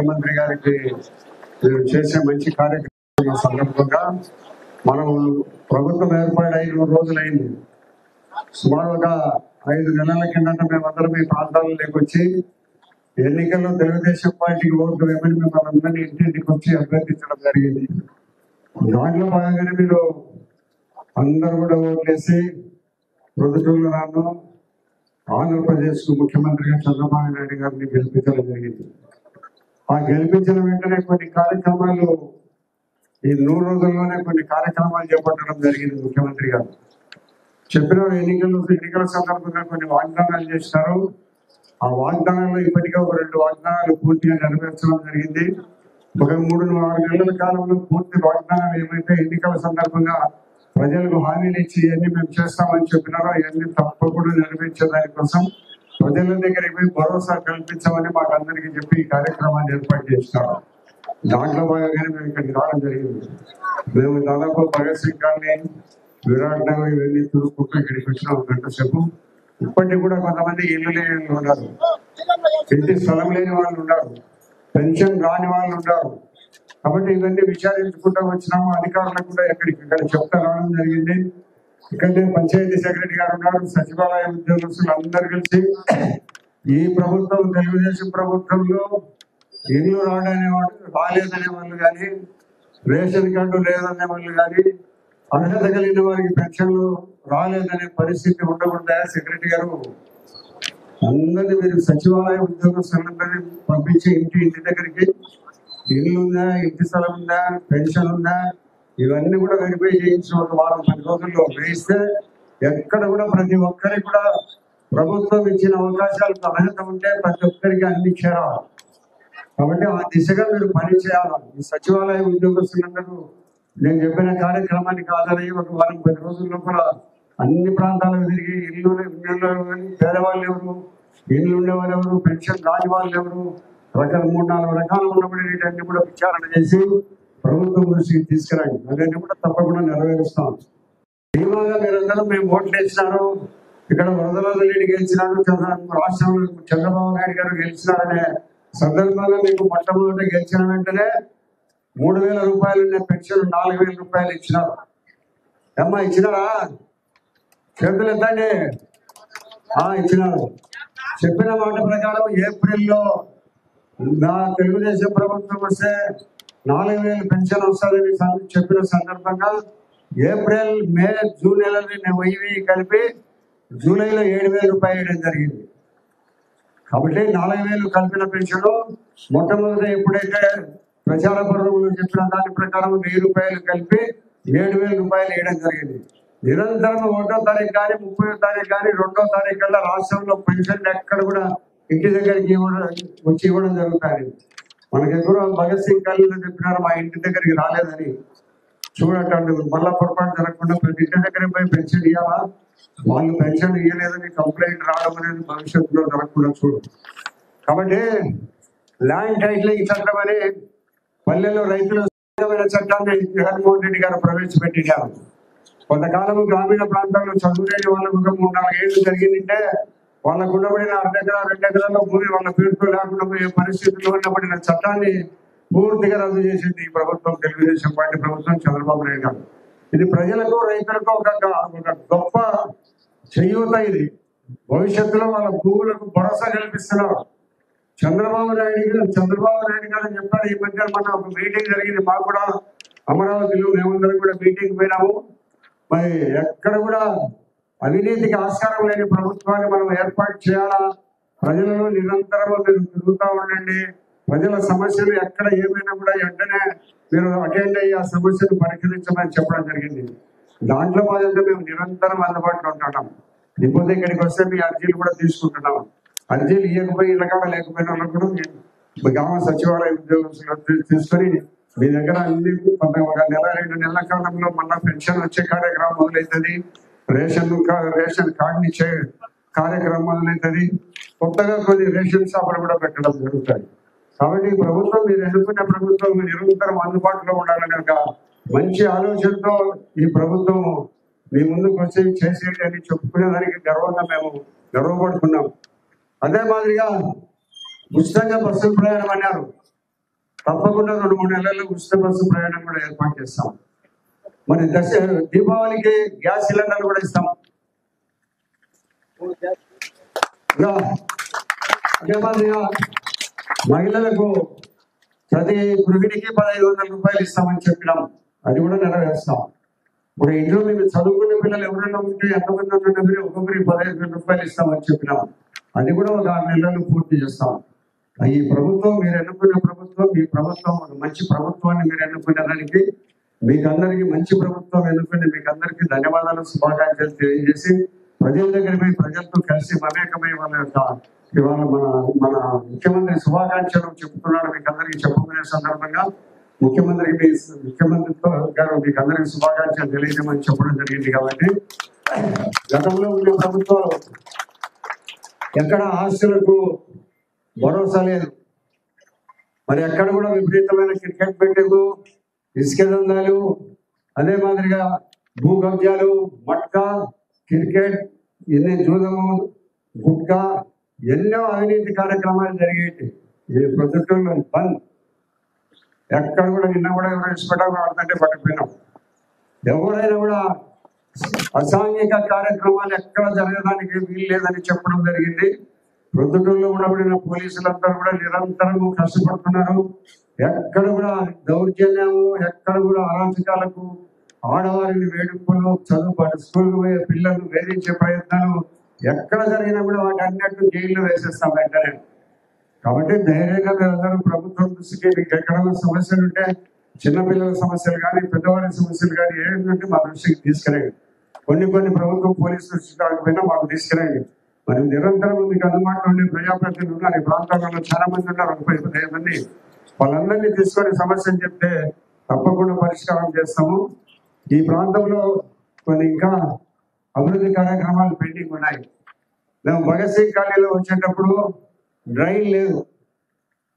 ముఖ్యమంత్రి గారికి చేసే మంచి కార్యక్రమం సందర్భంగా మనం ప్రభుత్వం ఏర్పాటు 5 రోజులైంది. సుమారుగా 5 నెలల కిందట మేమందరం ఈ ప్రాంతాలలోకి వచ్చి ఎన్నికల్లో తెలుగుదేశం పార్టీకి ఓట్లు వేయమని మిమ్మల్ని అందరినీ ఇంటింటికి వచ్చి అభ్యర్థించడం జరిగింది. దాంట్లో భాగంగానే మీరు అందరూ కూడా ఓట్లేసి ప్రొద్దుటూరులో నన్ను ఆంధ్రప్రదేశ్ కు ముఖ్యమంత్రిగా చంద్రబాబు నాయుడు గారిని గెలిపించడం జరిగింది. ఆ గెలిపించిన వెంటనే కొన్ని కార్యక్రమాలు ఈ 100 రోజుల్లోనే కొన్ని కార్యక్రమాలు చేపట్టడం జరిగింది. ముఖ్యమంత్రి గారు చెప్పిన ఎన్నికల సందర్భంగా కొన్ని వాగ్దానాలు చేసినారు. ఆ వాగ్దానాల్లో ఇప్పటికే ఒక 2 వాగ్దానాలు పూర్తిగా నెరవేర్చడం జరిగింది. ఒక 3-4 నెలల కాలంలో పూర్తి వాగ్దానాలు ఏమైతే ఎన్నికల సందర్భంగా ప్రజలకు హామీలు ఇచ్చి ఇవన్నీ మేము చేస్తామని చెప్పినారో అవన్నీ తప్పకుండా నెరవేర్చే దానికోసం ప్రజల దగ్గరికి పోయి భరోసా కల్పించామని మాకు అందరికీ చెప్పి ఈ కార్యక్రమాన్ని ఏర్పాటు చేసినారు. దాంట్లో భాగంగానే మేము ఇక్కడికి రావడం జరిగింది. మేము దాదాపు భగత్ సింగ్ కాలనీ, విరాట్ నగర్ ఇవన్నీ చూసుకుంటూ ఇక్కడికి వచ్చిన 1 గంట సేపు. ఇప్పటికి కూడా కొంతమంది ఇల్లు లేని ఉన్నారు, ఇంటి స్థలం లేని వాళ్ళు ఉన్నారు, పెన్షన్ రాని వాళ్ళు ఉన్నారు. కాబట్టి ఇవన్నీ విచారించుకుంటూ వచ్చినాము. అధికారులకు కూడా ఇక్కడ చెప్తా రావడం జరిగింది. ఇక్కడ పంచాయతీ సెక్రటరీ గారు ఉన్నారు, సచివాలయ ఉద్యోగస్తులు అందరు కలిసి ఈ ప్రభుత్వం తెలుగుదేశం ప్రభుత్వంలో ఇల్లు రాలేదనే వాళ్ళు కానీ, రేషన్ కార్డు లేదనే వాళ్ళు కానీ, అర్హత కలిగిన వారికి పెన్షన్లు రాలేదనే పరిస్థితి ఉండకుండా సెక్రటరీ గారు అందరినీ మీరు సచివాలయ ఉద్యోగస్తులందరినీ పంపించి ఇంటి దగ్గరికి ఇల్లు ఉందా, ఇంటి స్థలం ఉందా, పెన్షన్ ఉందా, ఇవన్నీ కూడా వెరిఫై చేయించి ఒక 10 రోజుల్లో వేయిస్తే ఎక్కడ కూడా ప్రతి ఒక్కరికి కూడా ప్రభుత్వం ఇచ్చిన అవకాశాలకు అర్హత ఉంటే ప్రతి ఒక్కరికి అన్ని చేరాలి. కాబట్టి ఆ దిశగా మీరు పని చేయాలి. ఈ సచివాలయ ఉద్యోగస్తులందరూ నేను చెప్పిన కార్యక్రమానికి హాజరయ్యి ఒక 10 రోజుల్లో కూడా అన్ని ప్రాంతాలకు తిరిగి ఇల్లు పేదవాళ్ళు ఎవరు, ఇల్లు ఉండేవారు ఎవరు, పెన్షన్ రాని వాళ్ళు ఎవరు, 3-4 రకాలు ఉన్నప్పుడు వీటన్ని కూడా విచారణ చేసి ప్రభుత్వం దృష్టికి తీసుకురండి. అవన్నీ కూడా తప్పకుండా నెరవేరుస్తాం. ధీమాగా మీరందరూ మేము ఓట్లు వేసినారు, ఇక్కడ వరదరాజరెడ్డి గెలిచినాడు, రాష్ట్రంలో చంద్రబాబు నాయుడు గారు గెలిచినారనే సందర్భంగా మీకు మొట్టమొదట గెలిచిన వెంటనే 3,000 రూపాయలు పెన్షన్ 4,000 రూపాయలు ఇచ్చినారు. అమ్మా ఇచ్చినారా? చేతులు ఎత్తండి. ఇచ్చినారు. చెప్పిన మాట ప్రకారం ఏప్రిల్లో తెలుగుదేశం ప్రభుత్వం వస్తే 4,000 పెన్షన్ వస్తుందని చెప్పిన సందర్భంగా ఏప్రిల్, మే, జూన్ నెలలని 1,000 కలిపి జూలైలో 7,000 రూపాయలు వేయడం జరిగింది. కాబట్టి 4,000 కలిపిన పెన్షన్ మొట్టమొదటి ఎప్పుడైతే ప్రచార పర్వంలో చెప్పిన దాని ప్రకారం 1,000 రూపాయలు కలిపి 7,000 రూపాయలు వేయడం జరిగింది. నిరంతరం 1వ తారీఖు కానీ 30వ తారీఖు కానీ 2వ తారీఖు కల్లా రాష్ట్రంలో పెన్షన్ ఎక్కడ కూడా ఇంటి దగ్గరికి వచ్చి ఇవ్వడం జరుగుతుంది. మనకెక్కడో భగత్ సింగ్ కాలనీలో చెప్పినారు మా ఇంటి దగ్గరికి రాలేదని. చూడండి, మళ్ళా పొరపాటు జరగకుండా ప్రతి ఇంటి దగ్గర పోయి పెన్షన్ ఇవ్వాలా, వాళ్ళు పెన్షన్ ఇవ్వలేదని కంప్లైంట్ రావడం అనేది భవిష్యత్తులో జరగకుండా చూడు. కాబట్టి ల్యాండ్ టైటిలింగ్ చట్టం అని పల్లెల్లో రైతుల చట్టాన్ని జగన్మోహన్ రెడ్డి గారు ప్రవేశపెట్టినారు. కొంతకాలం గ్రామీణ ప్రాంతాల్లో చదువులేని వాళ్ళకు 3-4 ఏళ్ళు జరిగిందంటే వాళ్ళకు ఉండబడిన 1/2 ఎకరా 2 ఎకరాల భూమి వాళ్ళ పేరుతో లేకుండా పోయే పరిస్థితుల్లో ఉండబడిన చట్టాన్ని పూర్తిగా రద్దు చేసింది ఈ ప్రభుత్వం, తెలుగుదేశం పార్టీ ప్రభుత్వం, చంద్రబాబు నాయుడు గారు. ఇది ప్రజలకు రైతులకు ఒక గొప్ప చేయూత. ఇది భవిష్యత్తులో వాళ్ళ భూములకు భరోసా కల్పిస్తున్నారు. చంద్రబాబు నాయుడు గారు చెప్పారు. ఈ మధ్య మన ఒక మీటింగ్ జరిగింది మాకు కూడా అమరావతిలో. మేమందరం కూడా మీటింగ్ పోయినాము. మరి ఎక్కడ కూడా అవినీతికి ఆస్కారం లేని ప్రభుత్వాన్ని మనం ఏర్పాటు చేయాలా, ప్రజలలో నిరంతరం మీరు తిరుగుతూ ఉండండి, ప్రజల సమస్యలు ఎక్కడ ఏమైనా కూడా వెంటనే మీరు అటెండ్ అయ్యి ఆ సమస్యను పరిష్కరించమని చెప్పడం జరిగింది. దాంట్లో భాగంగా మేము నిరంతరం అందుబాటులో ఉంటున్నాం. లేకపోతే ఇక్కడికి వస్తే మీ అర్జీలు కూడా తీసుకుంటున్నాం. అర్జీలు ఇవ్వకపోయి ఇళ్ళకాడ లేకపోయిన వాళ్ళకు కూడా గ్రామ సచివాలయ ఉద్యోగస్తులు తీసుకొని మీ దగ్గర అన్ని 1 నెల 2 నెలల కాలంలో మళ్ళా పెన్షన్ వచ్చే కార్యక్రమం మొదలవుతుంది. రేషన్ కార్డుని ఇచ్చే కార్యక్రమం మొదలవుతుంది. కొత్తగా కొన్ని రేషన్ షాపులు కూడా పెట్టడం జరుగుతాయి. కాబట్టి ఈ ప్రభుత్వం మీరు ఎన్నుకున్న ప్రభుత్వం నిరంతరం అందుబాటులో ఉండాలనే ఒక మంచి ఆలోచనతో ఈ ప్రభుత్వం మీ ముందుకు వచ్చి చేసేది అని చెప్పుకునేదానికి గర్వంగా మేము గర్వపడుతున్నాం. అదే మాదిరిగా ఉచితంగా బస్సులు ప్రయాణం అన్నారు. తప్పకుండా 2-3 నెలల్లో ఉచిత బస్సు ప్రయాణం కూడా ఏర్పాటు చేస్తాం. మరి దీపావళికి గ్యాస్ సిలిండర్లు కూడా ఇస్తాం. అదే మాదిరిగా మహిళలకు ప్రతి గృహిణికి 1500 రూపాయలు ఇస్తామని చెప్పినాం, అది కూడా నెరవేరుస్తాం. ఇప్పుడు ఇంట్లో మేము చదువుకునే పిల్లలు ఎవరైనా ఉంటే ఎంతమంది ఉన్నప్పుడు ఒక్కొక్కరికి 15,000 రూపాయలు ఇస్తామని చెప్పినాం, అది కూడా ఒక 6 నెలలు పూర్తి చేస్తాం. ఈ ప్రభుత్వం మీరు ఎన్నుకున్న ప్రభుత్వం, మీ ప్రభుత్వం ఒక మంచి ప్రభుత్వాన్ని మీరు ఎన్నుకునే దానికి మీకు అందరికీ మంచి ప్రభుత్వం ఎన్నుకుని మీకు అందరికీ ధన్యవాదాలు, శుభాకాంక్షలు తెలియజేసి ప్రజల దగ్గర పోయి ప్రజలతో కలిసి మమేకమై వాళ్ళ యొక్క ఇవాళ మన ముఖ్యమంత్రి శుభాకాంక్షలు చెప్తున్నాడు మీకు అందరికీ చెప్పుకునే సందర్భంగా ముఖ్యమంత్రి గారు మీకు అందరికీ శుభాకాంక్షలు తెలియజేయమని చెప్పడం జరిగింది. కాబట్టి గతంలో ఉన్న ప్రభుత్వాలు ఎక్కడ ఆస్తులకు భరోసా లేదు, మరి ఎక్కడ కూడా విపరీతమైన క్రికెట్ బెట్టింగ్, ఇసుక దందాలు, అదే మాదిరిగా భూ కబ్జాలు, మట్కా, క్రికెట్, ఎన్ని జూదము, గుట్కా, ఎన్నో అవినీతి కార్యక్రమాలు జరిగేవి. ఈ ప్రొజెక్టుల్లో బంద్, ఎక్కడ కూడా నిన్న కూడా ఎవరైనా ఇష్టపడ్డా ఆడుతుంటే పట్టుకుపోయినాం. ఎవరైనా కూడా అసాంఘిక కార్యక్రమాలు ఎక్కడ జరగడానికి వీలు లేదని చెప్పడం జరిగింది. ప్రొద్దుటూరులో ఉండబడిన పోలీసులందరూ కూడా నిరంతరం కష్టపడుతున్నారు. ఎక్కడ కూడా దౌర్జన్యము, ఎక్కడ కూడా అరాచకాలకు, ఆడవారిని వేడుకలు, చదువు స్కూల్కి పోయే పిల్లలు వేధించే ప్రయత్నాలు ఎక్కడ జరిగినా కూడా వాటి అన్నిటిని జైల్లో వేసేస్తాం వెంటనే. కాబట్టి ధైర్యంగా మీరందరూ ప్రభుత్వం దృష్టికి మీకు ఎక్కడైనా సమస్యలు ఉంటే, చిన్నపిల్లల సమస్యలు కానీ పెద్దవారి సమస్యలు కానీ ఏంటంటే మా దృష్టికి తీసుకురండి. కొన్ని ప్రభుత్వం పోలీసు దృష్టికి కాకపోయినా మాకు తీసుకురండి. మరి నిరంతరం మీకు అందుబాటులో ఉండే ప్రజాప్రతినిధులు ఉన్నారు, ఈ ప్రాంతాలలో చాలా మంది ఉన్నారు, 35 మంది. వాళ్ళందరినీ తీసుకొని సమస్యలు చెప్తే తప్పకుండా పరిష్కారం చేస్తాము. ఈ ప్రాంతంలో కొన్ని ఇంకా అభివృద్ధి కార్యక్రమాలు పెండింగ్ ఉన్నాయి. మేము భగత్ సింగ్ కాలనీలో వచ్చేటప్పుడు డ్రైన్ లేదు,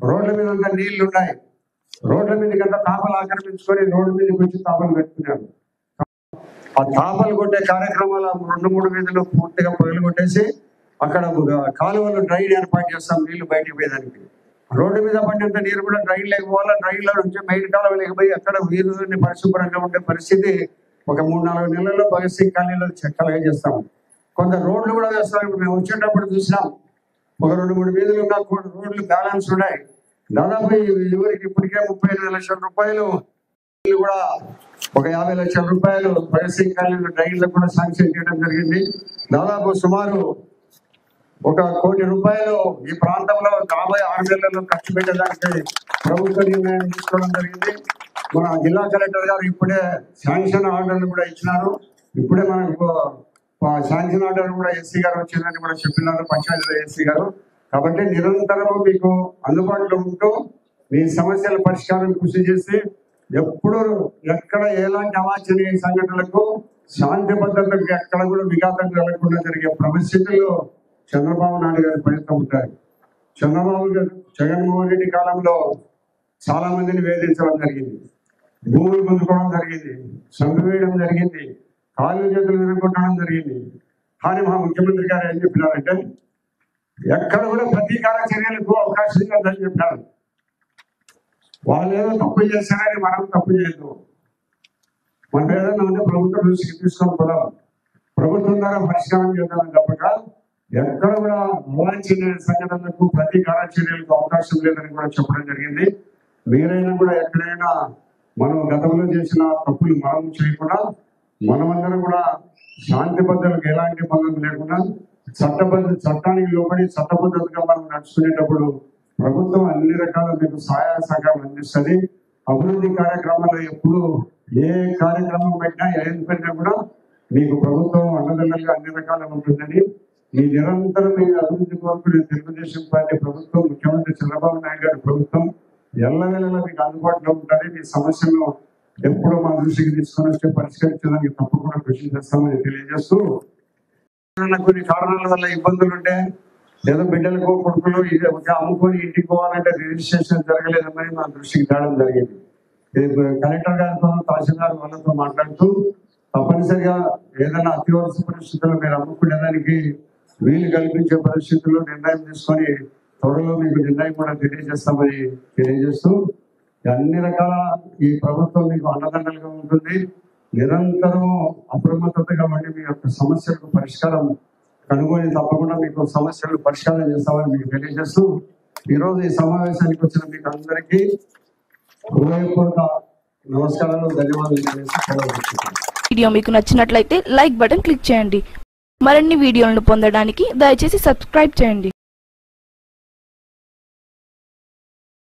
రోడ్ల మీద అంతా నీళ్లు ఉన్నాయి. రోడ్ల మీదకంతా తాపలు ఆక్రమించుకొని రోడ్డు మీదకి వచ్చి తాపలు పెట్టుకున్నాము. ఆ తాపలు కొట్టే కార్యక్రమాలు 2-3 వీధులు పూర్తిగా పొగలు కొట్టేసి అక్కడ కాలువలు డ్రైన్ ఏర్పాటు చేస్తాం, నీళ్లు బయటకు పోయేదానికి. రోడ్డు మీద పడినంత నీరు కూడా డ్రైన్ లేకపోవాలా, డ్రైన్లో నుంచి మెయిన్ కాలువ లేకపోయి అక్కడ వీధులని పరిశుభ్రంగా ఉండే పరిస్థితి ఒక 3-4 నెలల్లో భగత్ సింగ్ కాలనీలో చక్కగా చేస్తాం. కొంత రోడ్లు కూడా వేస్తాం. మేము వచ్చేటప్పుడు చూసినాం, ఒక 2-3 వీధులు ఉన్న రోడ్లు బ్యాలెన్స్ ఉన్నాయి. దాదాపు ఎవరికి ఇప్పటికే 35 లక్షల రూపాయలు కూడా, ఒక 50 లక్షల రూపాయలు భగత్ సింగ్ కాలనీలో డ్రైన్లకు కూడా శాంక్షన్ చేయడం జరిగింది. దాదాపు సుమారు 1 కోటి రూపాయలు ఈ ప్రాంతంలో 56 నెలల్లో ఖర్చు పెట్టడానికి ప్రభుత్వ నిర్ణయం తీసుకోవడం జరిగింది. మన జిల్లా కలెక్టర్ గారు ఇప్పుడే శాంక్షన్ ఆర్డర్లు కూడా ఇచ్చినారు. ఇప్పుడే మనకు శాంక్షన్ ఆర్డర్ కూడా ఎస్సీ గారు వచ్చిందని కూడా చెప్పినారు, పంచాయతీ ఎస్సీ గారు. కాబట్టి నిరంతరం మీకు అందుబాటులో ఉంటూ మీ సమస్యల పరిష్కారం కృషి చేసి ఎప్పుడు ఎక్కడ ఎలాంటి అవాంఛనీయ సంఘటనలకు, శాంతి భద్రతలకు ఎక్కడ కూడా విఘాతం కలగకుండా జరిగే పరిస్థితుల్లో చంద్రబాబు నాయుడు గారి ప్రయత్నం ఉంటారు. జగన్మోహన్ రెడ్డి కాలంలో చాలా మందిని వేధించడం జరిగింది, భూములు పొందుకోవడం జరిగింది, చంపివేయడం జరిగింది, కాళ్ళు చేతులు విరుక్కొట్టడం జరిగింది. కానీ మా ముఖ్యమంత్రి గారు ఏం చెప్పినారంటే ఎక్కడ కూడా ప్రతీకార చర్యలకు అవకాశం లేదని చెప్పారు. వాళ్ళు ఏదో తప్పు చేశారని మనం తప్పు చేయదు. మనం ఏదైనా ఉంటే ప్రభుత్వం దృష్టికి తీసుకొని కూడా ప్రభుత్వం ద్వారా పరిష్కారం చేద్దామని తప్పక ఎక్కడ కూడా అవాంఛనీయ సంఘటనలకు, ప్రతీకార చర్యలకు అవకాశం లేదని కూడా చెప్పడం జరిగింది. మీరైనా కూడా ఎక్కడైనా మనం గతంలో చేసిన తప్పులు మనం చేయకుండా మనమందరం కూడా శాంతి భద్రతలకు ఎలాంటి భంగం లేకుండా చట్టానికి లోబడి చట్టబద్ధతగా మనం నడుచుకునేటప్పుడు ప్రభుత్వం అన్ని రకాల మీకు సహాయ సహకారం అందిస్తుంది. అభివృద్ధి కార్యక్రమాలు ఎప్పుడు ఏ కార్యక్రమం పెట్టినా ఏం పెట్టినా కూడా మీకు ప్రభుత్వం అండదండలుగా అన్ని రకాలుగా ఉంటుందని ఈ నిరంతరం మీ అభివృద్ధి కోరుకునే తెలుగుదేశం పార్టీ ప్రభుత్వం, ముఖ్యమంత్రి చంద్రబాబు నాయుడు గారి ప్రభుత్వం ఎల్లవేళలా మీకు అందుబాటులో ఉంటుంది. మీ సమస్యలను ఎప్పుడూ మా దృష్టికి తీసుకొని వచ్చి పరిష్కరించడానికి తప్పకుండా కృషి చేస్తామని తెలియజేస్తూ, కొన్ని కారణాల వల్ల ఇబ్బందులు ఉంటే ఏదో బిడ్డలకు కొడుకులు అమ్ముకొని ఇంటికి పోవాలంటే రిజిస్ట్రేషన్ జరగలేదని మా దృష్టికి తేవడం జరిగింది. కలెక్టర్ గారితో, తహసీల్దార్ వాళ్ళతో మాట్లాడుతూ తప్పనిసరిగా ఏదైనా అత్యవసర పరిస్థితుల్లో మీరు అమ్ముకునేదానికి వీలు కల్పించే పరిస్థితుల్లో నిర్ణయం తీసుకొని త్వరలో మీకు నిర్ణయం కూడా తెలియజేస్తామని తెలియజేస్తూ అన్ని రకాల ఈ ప్రభుత్వం మీకు అండదండలుగా ఉంటుంది. నిరంతరం అప్రమత్తతగా ఉండి మీ యొక్క సమస్యలకు పరిష్కారం కనుగొని తప్పకుండా మీకు సమస్యలు పరిష్కారం చేస్తామని మీకు తెలియజేస్తూ ఈరోజు ఈ సమావేశానికి వచ్చిన మీకు అందరికీ హృదయపూర్వక నమస్కారాలు, ధన్యవాదాలు తెలియజేస్తున్నాను. వీడియో మీకు నచ్చినట్లయితే లైక్ బటన్ క్లిక్ చేయండి. మరిన్ని వీడియోలను పొందడానికి దయచేసి సబ్స్క్రైబ్ చేయండి.